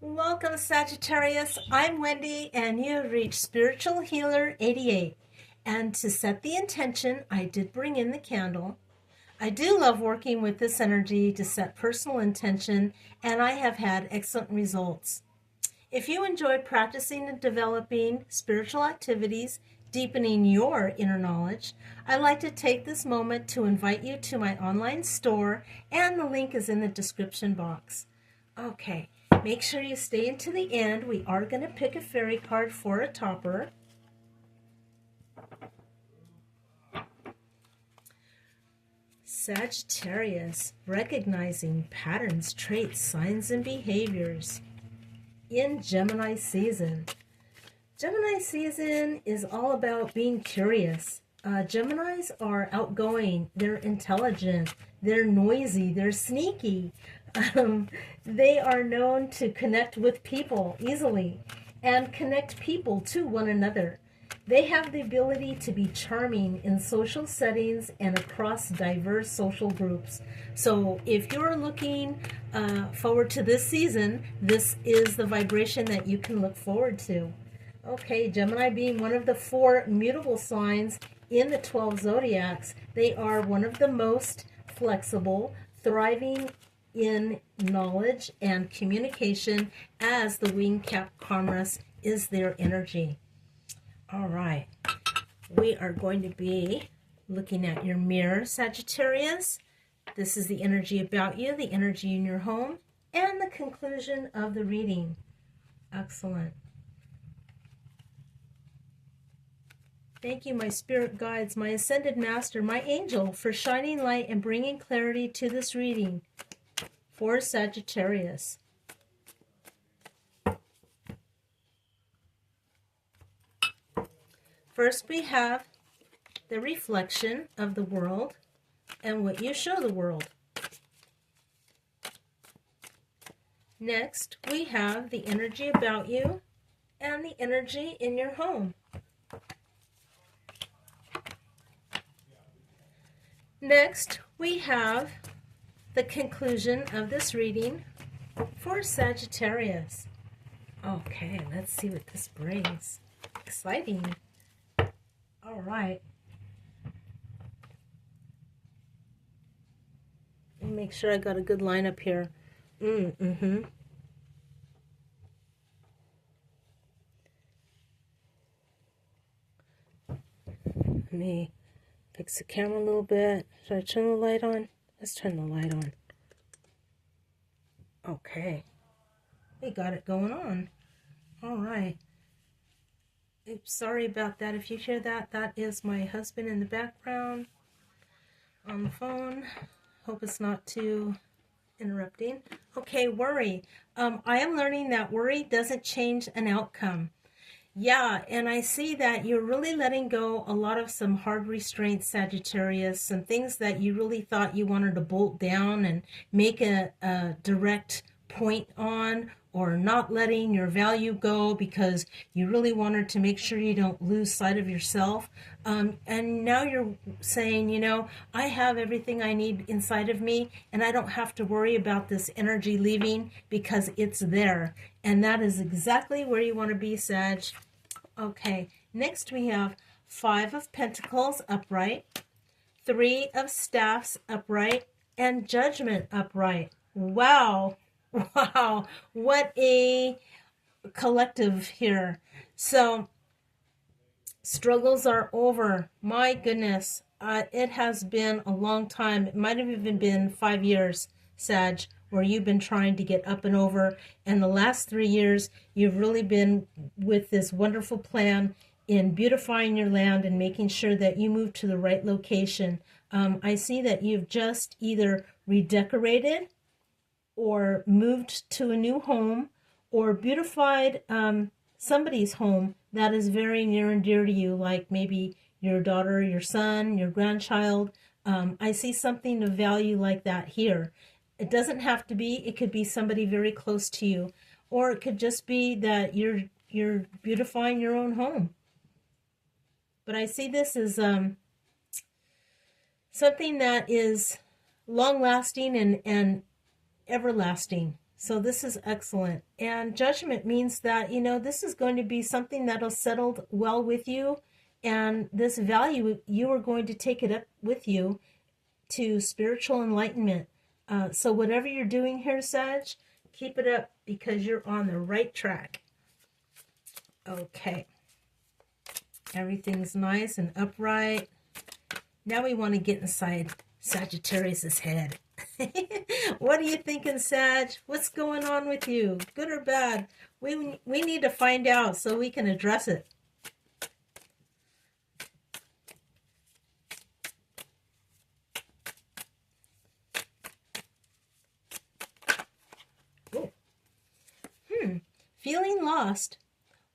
Welcome, Sagittarius. I'm Wendy, and you have reached Spiritual Healer 88. And to set the intention, I did bring in the candle. I do love working with this energy to set personal intention, and I have had excellent results. If you enjoy practicing and developing spiritual activities, deepening your inner knowledge, I'd like to take this moment to invite you to my online store, and the link is in the description box. Okay, make sure you stay until the end. We are going to pick a fairy card for a topper. Sagittarius, recognizing patterns, traits, signs, and behaviors in Gemini season. Gemini season is all about being curious. Geminis are outgoing, they're intelligent, they're noisy, they're sneaky. They are known to connect with people easily and connect people to one another. They have the ability to be charming in social settings and across diverse social groups. So if you're looking forward to this season, this is the vibration that you can look forward to. Okay, Gemini being one of the 4 mutable signs in the 12 zodiacs, they are one of the most flexible, thriving in knowledge and communication, as the winged cap commerce is their energy. All right, we are going to be looking at your mirror, Sagittarius. This is the energy about you, the energy in your home, and the conclusion of the reading. Excellent. Thank you, my spirit guides, my ascended master, my angel, for shining light and bringing clarity to this reading for Sagittarius. First, we have the reflection of the world and what you show the world. Next, we have the energy about you and the energy in your home. Next, we have the conclusion of this reading for Sagittarius. Okay, let's see what this brings. Exciting. All right. Let me make sure I got a good lineup here. Let me fix the camera a little bit. Should I turn the light on? Let's turn the light on. Okay. We got it going on. All right. Oops, sorry about that. If you hear that, that is my husband in the background on the phone. Hope it's not too interrupting. Okay, worry. I am learning that worry doesn't change an outcome. Yeah, and I see that you're really letting go a lot of some hard restraints, Sagittarius, some things that you really thought you wanted to bolt down and make a direct point on, or not letting your value go because you really wanted to make sure you don't lose sight of yourself. And now you're saying, you know, I have everything I need inside of me, and I don't have to worry about this energy leaving because it's there. And that is exactly where you want to be, Sag. Okay, next we have 5 of Pentacles upright, 3 of Staffs upright, and Judgment upright. Wow. Wow, what a collective here. So, struggles are over. My goodness, it has been a long time. It might have even been 5 years, Sag, where you've been trying to get up and over. And the last 3 years, you've really been with this wonderful plan in beautifying your land and making sure that you move to the right location. I see that you've just either redecorated or moved to a new home, or beautified somebody's home that is very near and dear to you, like maybe your daughter, your son, your grandchild. I see something of value like that here. It doesn't have to be, it could be somebody very close to you, or it could just be that you're beautifying your own home. But I see this as something that is long-lasting and everlasting. So this is excellent. And judgment means that, this is going to be something that'll settle well with you. And this value, you are going to take it up with you to spiritual enlightenment. So whatever you're doing here, Sag, keep it up because you're on the right track. Okay. Everything's nice and upright. Now we want to get inside Sagittarius's head. What are you thinking, Sag? What's going on with you? Good or bad? We need to find out so we can address it. Feeling lost,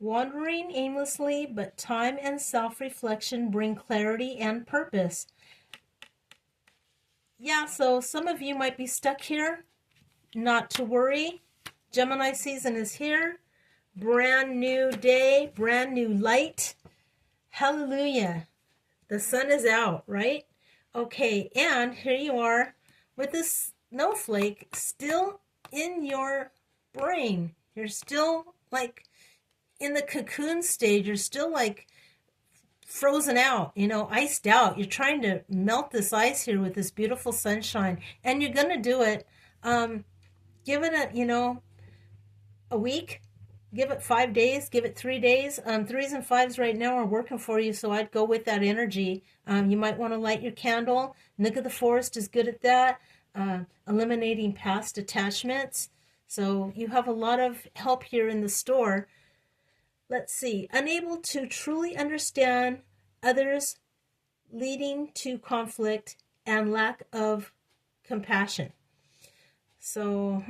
wandering aimlessly, but time and self-reflection bring clarity and purpose. Yeah, so some of you might be stuck here. Not to worry. Gemini season is here. Brand new day, brand new light. Hallelujah. The sun is out, right? Okay, and here you are with this snowflake still in your brain. You're still like in the cocoon stage. You're still like frozen out, iced out. You're trying to melt this ice here with this beautiful sunshine, and you're going to do it. Give it a week. Give it 5 days. Give it 3 days. 3s and 5s right now are working for you, so I'd go with that energy. You might want to light your candle. Nook of the Forest is good at that. Eliminating past attachments. So you have a lot of help here in the store. Let's see. Unable to truly understand others, leading to conflict and lack of compassion. So,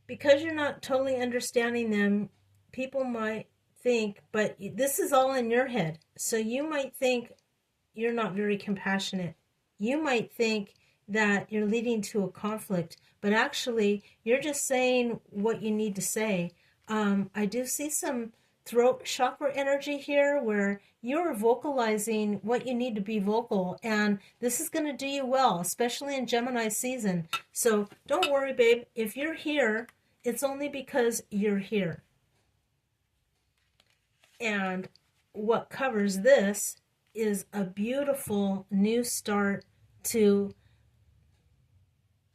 because you're not totally understanding them, people might think, but this is all in your head. So you might think you're not very compassionate. You might think that you're leading to a conflict, but actually you're just saying what you need to say. I do see some throat chakra energy here where you're vocalizing what you need to be vocal, and this is going to do you well, especially in Gemini season. So don't worry, babe. If you're here, it's only because you're here. And what covers this is a beautiful new start to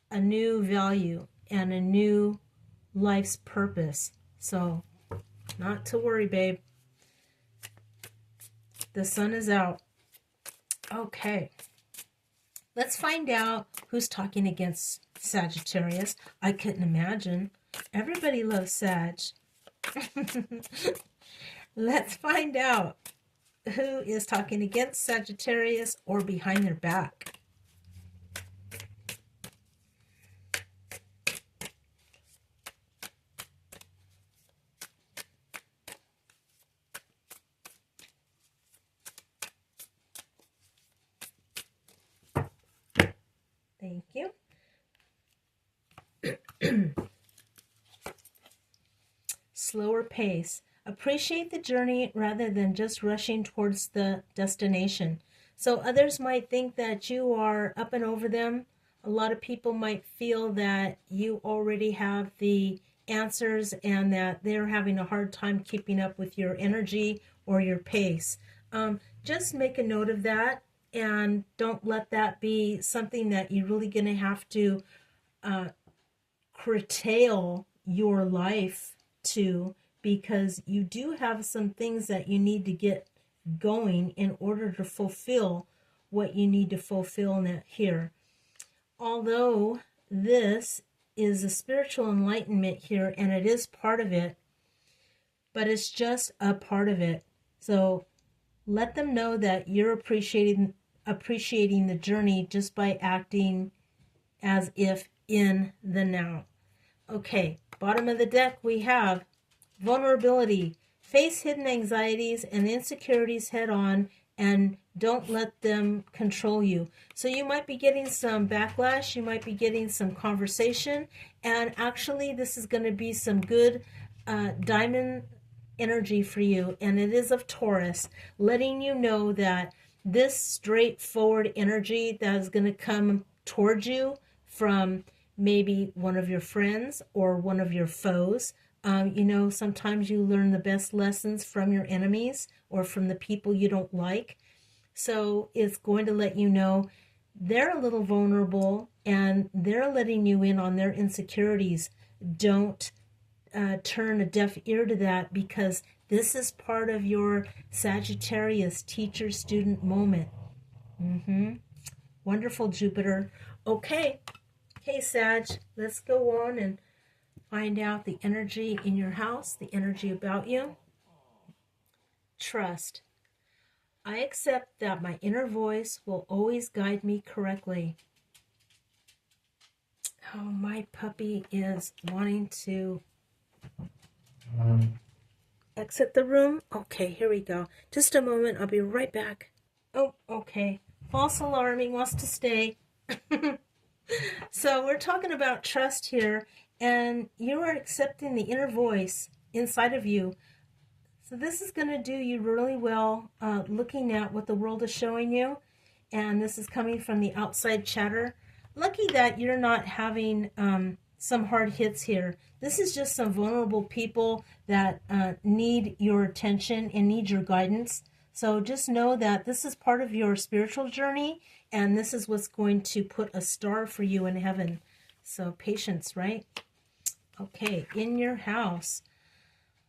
a new value and a new life's purpose. So, not to worry, babe. The sun is out. Okay. Let's find out who's talking against Sagittarius. I couldn't imagine. Everybody loves Sag. Let's find out who is talking against Sagittarius or behind their back. Thank you. Slower pace. Appreciate the journey rather than just rushing towards the destination. So others might think that you are up and over them. A lot of people might feel that you already have the answers and that they're having a hard time keeping up with your energy or your pace. Just make a note of that. And don't let that be something that you're really going to have to curtail your life to, because you do have some things that you need to get going in order to fulfill what you need to fulfill here. Although this is a spiritual enlightenment here, and it is part of it, but it's just a part of it. So let them know that you're appreciating the journey just by acting as if in the now. Okay, bottom of the deck we have vulnerability. Face hidden anxieties and insecurities head on and don't let them control you. So you might be getting some backlash, you might be getting some conversation, and actually this is going to be some good diamond energy for you, and it is of Taurus, letting you know that this straightforward energy that is going to come towards you from maybe one of your friends or one of your foes. Sometimes you learn the best lessons from your enemies or from the people you don't like. So it's going to let you know they're a little vulnerable and they're letting you in on their insecurities. Don't turn a deaf ear to that, because this is part of your Sagittarius teacher-student moment. Wonderful, Jupiter. Okay, Sag, let's go on and find out the energy in your house, the energy about you. Trust. I accept that my inner voice will always guide me correctly. Oh, my puppy is wanting to exit the room. Okay, here we go. Just a moment. I'll be right back. Oh, okay. False alarming, wants to stay. So we're talking about trust here, and you are accepting the inner voice inside of you. So this is going to do you really well, looking at what the world is showing you, and this is coming from the outside chatter. Lucky that you're not having some hard hits here. This is just some vulnerable people that need your attention and need your guidance. So just know that this is part of your spiritual journey, and this is what's going to put a star for you in heaven. So patience, right? Okay, in your house.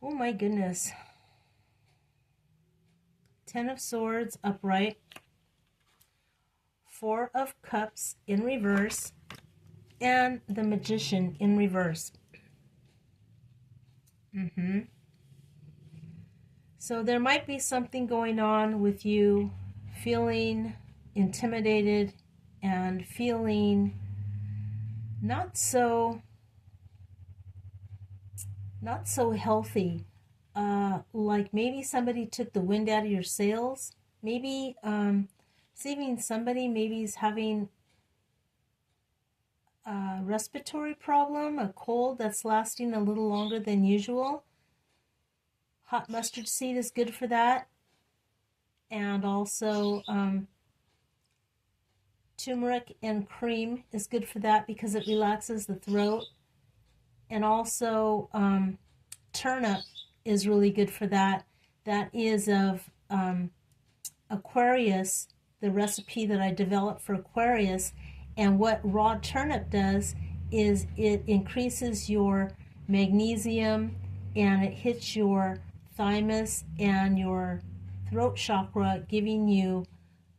Oh my goodness. 10 of Swords upright, 4 of Cups in reverse, and the Magician in reverse. So there might be something going on with you feeling intimidated and feeling not so healthy. Like maybe somebody took the wind out of your sails. Maybe seeing somebody maybe is having a respiratory problem, a cold that's lasting a little longer than usual. Hot mustard seed is good for that. And also turmeric and cream is good for that because it relaxes the throat. And also turnip is really good for that. That is of Aquarius, the recipe that I developed for Aquarius. And what raw turnip does is it increases your magnesium, and it hits your thymus and your throat chakra, giving you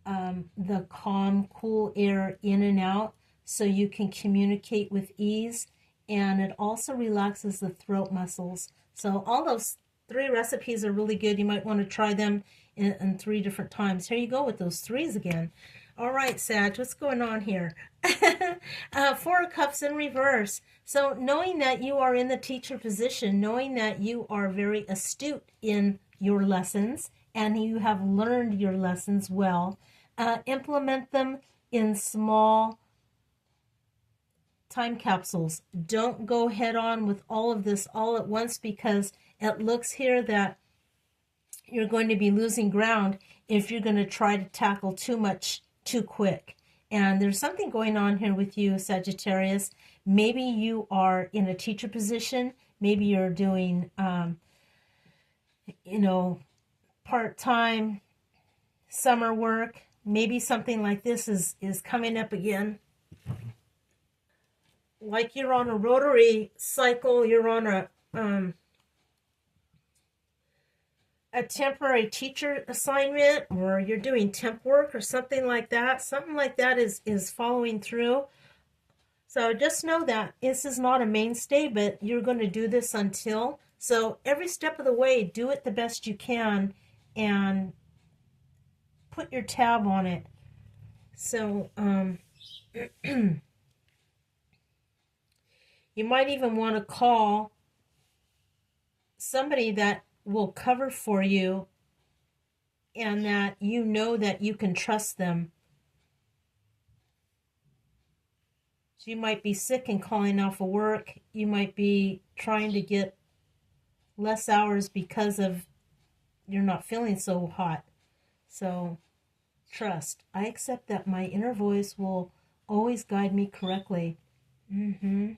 the calm, cool air in and out so you can communicate with ease. And it also relaxes the throat muscles. So all those 3 recipes are really good. You might want to try them in 3 different times. Here you go with those 3s again. All right, Sag, what's going on here? 4 of Cups in reverse. So knowing that you are in the teacher position, knowing that you are very astute in your lessons and you have learned your lessons well, implement them in small time capsules. Don't go head on with all of this all at once, because it looks here that you're going to be losing ground if you're going to try to tackle too much too quick. And there's something going on here with you, Sagittarius. Maybe you are in a teacher position. Maybe you're doing, part-time summer work. Maybe something like this is coming up again. Like you're on a rotary cycle, you're on a temporary teacher assignment, or you're doing temp work or something like that. Something like that is following through. So just know that this is not a mainstay, but you're going to do this until. So every step of the way, do it the best you can and put your tab on it. So you might even want to call somebody that will cover for you and that you know that you can trust them. So you might be sick and calling off of work. You might be trying to get less hours because of you're not feeling so hot. So trust. I accept that my inner voice will always guide me correctly. Mm-hmm.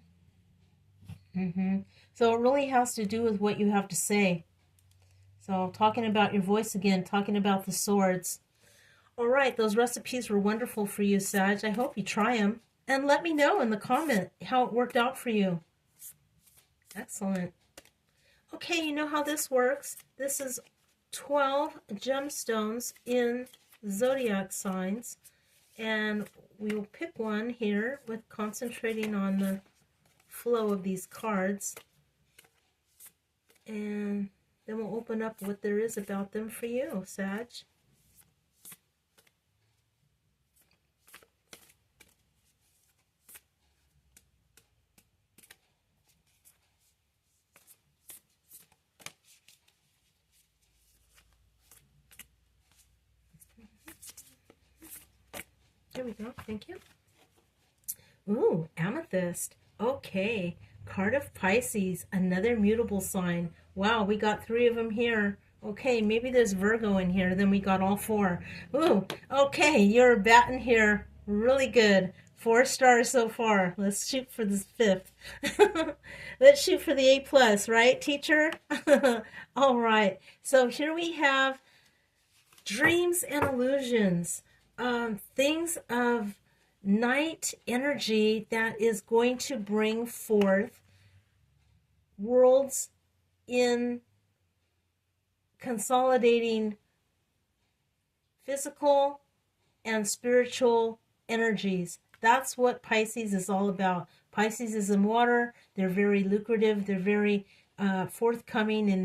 Mm-hmm. So it really has to do with what you have to say. So talking about your voice again, talking about the swords. All right, those recipes were wonderful for you, Sag. I hope you try them. And let me know in the comment how it worked out for you. Excellent. Okay, you know how this works. This is 12 gemstones in zodiac signs. And we will pick one here with concentrating on the flow of these cards. And then we'll open up what there is about them for you, Sag. There we go. Thank you. Ooh, amethyst. Okay. Card of Pisces, another mutable sign. Wow, we got 3 of them here. Okay, maybe there's Virgo in here. Then we got all 4. Ooh, okay, you're batting here. Really good. 4 stars so far. Let's shoot for the 5th. Let's shoot for the A+, right, teacher? All right. So here we have dreams and illusions. Things of night energy that is going to bring forth worlds in consolidating physical and spiritual energies. That's what Pisces is all about. Pisces is in water. They're very lucrative. They're very forthcoming in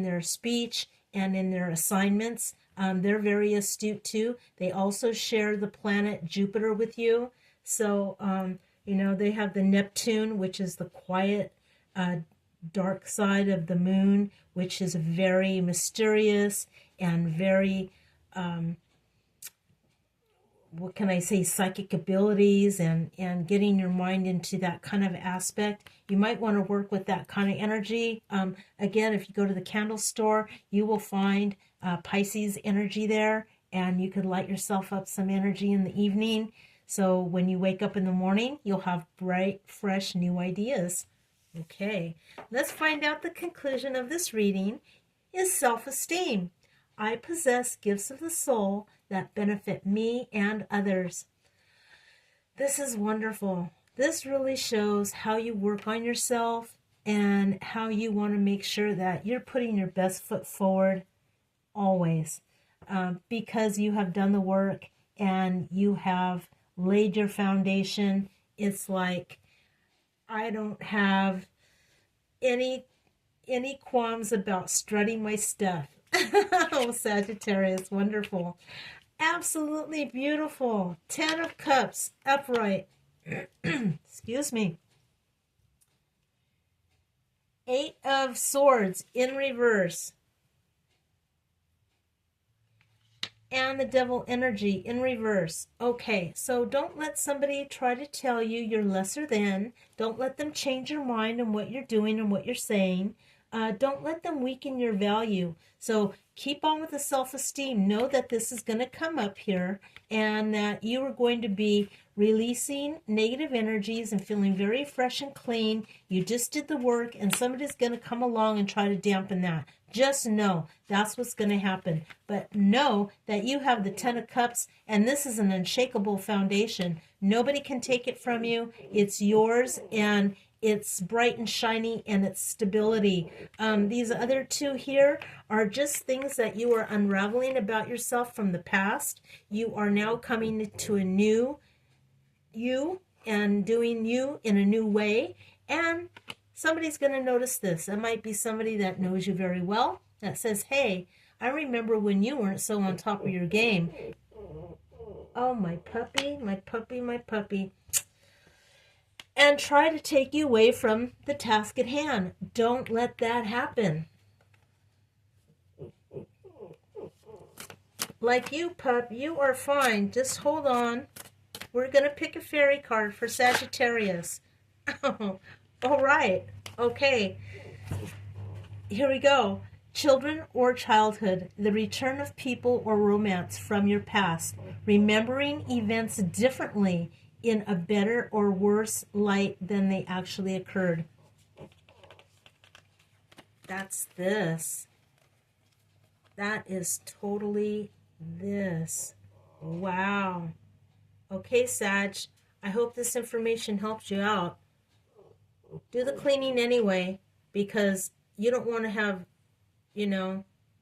their speech and in their assignments. They're very astute too. They also share the planet Jupiter with you. So, they have the Neptune, which is the quiet, dark side of the moon, which is very mysterious and very, what can I say, psychic abilities and getting your mind into that kind of aspect. You might want to work with that kind of energy. Again, if you go to the candle store, you will find Pisces energy there, and you could light yourself up some energy in the evening. So when you wake up in the morning, you'll have bright, fresh, new ideas. Okay, let's find out the conclusion of this reading is self-esteem. I possess gifts of the soul that benefit me and others. This is wonderful. This really shows how you work on yourself and how you want to make sure that you're putting your best foot forward always, because you have done the work and you have laid your foundation. It's like I don't have any qualms about strutting my stuff. Oh, Sagittarius, wonderful. Absolutely beautiful. 10 of Cups, upright. Excuse me. 8 of Swords in reverse. And the Devil energy in reverse. Okay, so don't let somebody try to tell you you're lesser than. Don't let them change your mind on what you're doing and what you're saying. Don't let them weaken your value. So keep on with the self-esteem. Know that this is going to come up here and that you are going to be releasing negative energies and feeling very fresh and clean. You just did the work and somebody's going to come along and try to dampen that. Just know that's what's going to happen. But know that you have the 10 of Cups and this is an unshakable foundation. Nobody can take it from you. It's yours and it's bright and shiny and it's stability. These other 2 here are just things that you are unraveling about yourself from the past. You are now coming to a new you and doing you in a new way. And somebody's going to notice this. It might be somebody that knows you very well that says, hey, I remember when you weren't so on top of your game. Oh, my puppy, my puppy, my puppy. And try to take you away from the task at hand. Don't let that happen. Like you, pup, you are fine. Just hold on. We're going to pick a fairy card for Sagittarius. Oh, all right. Okay. Here we go. Children or childhood, the return of people or romance from your past, remembering events differently in a better or worse light than they actually occurred. That's this. That is totally this. Wow. Okay, Sag, I hope this information helps you out. Do the cleaning anyway, because you don't want to have,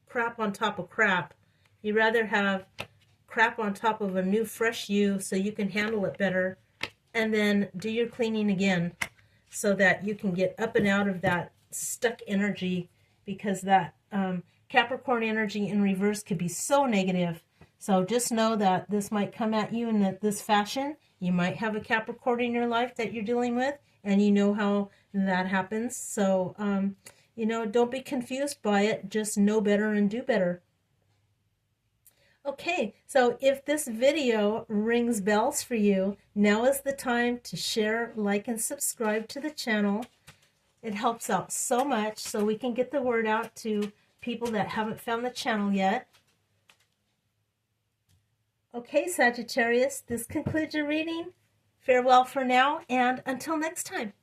crap on top of crap. You'd rather have crap on top of a new fresh you so you can handle it better, and then do your cleaning again so that you can get up and out of that stuck energy, because that Capricorn energy in reverse could be so negative. So just know that this might come at you in this fashion. You might have a Capricorn in your life that you're dealing with, and you know how that happens. So, don't be confused by it. Just know better and do better. Okay, so if this video rings bells for you, now is the time to share, like, and subscribe to the channel. It helps out so much so we can get the word out to people that haven't found the channel yet. Okay, Sagittarius, this concludes your reading. Farewell for now, and until next time.